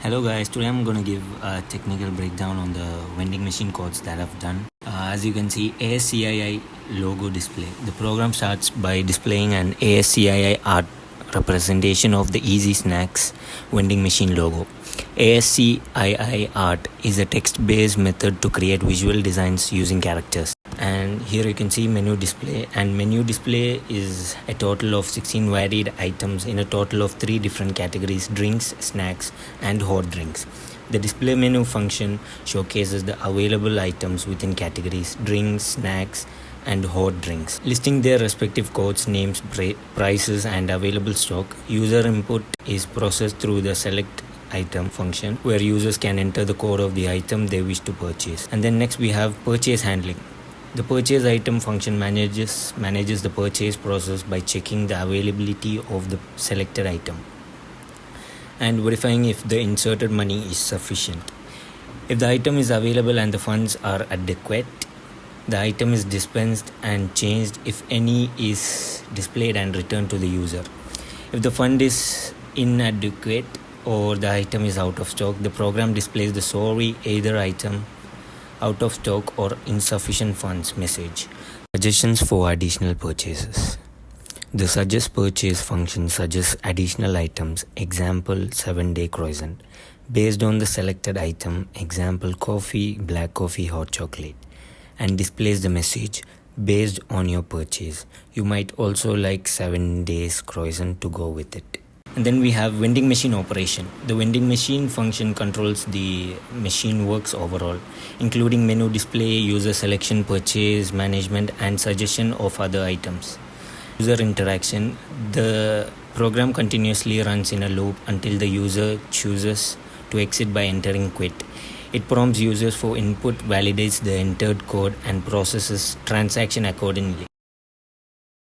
Hello guys, today I'm going to give a technical breakdown on the vending machine codes that I've done. As you can see, ASCII logo display. The program starts by displaying an ASCII art representation of the Easy Snacks vending machine logo. ASCII art is a text-based method to create visual designs using characters. And here you can see menu display, and menu display is a total of 16 varied items in a total of 3 different categories: drinks, snacks and hot drinks. The display menu function showcases the available items within categories drinks, snacks and hot drinks, listing their respective codes, names, prices and available stock. User input is processed through the select item function, where users can enter the code of the item they wish to purchase. And then next we have purchase handling. The purchase item function manages the purchase process by checking the availability of the selected item and verifying if the inserted money is sufficient. If the item is available and the funds are adequate, the item is dispensed and changed, if any is displayed and returned to the user. If the fund is inadequate or the item is out of stock, the program displays the sorry, either item out of stock or insufficient funds message. Suggestions for additional purchases. The suggest purchase function suggests additional items, example 7-day croissant, based on the selected item, example coffee, black coffee, hot chocolate, and displays the message based on your purchase. You might also like 7 days croissant to go with it. And then we have vending machine operation. The vending machine function controls the machine works overall, including menu display, user selection, purchase management and suggestion of other items. User interaction. The program continuously runs in a loop until the user chooses to exit by entering quit. It prompts users for input, validates the entered code and processes transaction accordingly.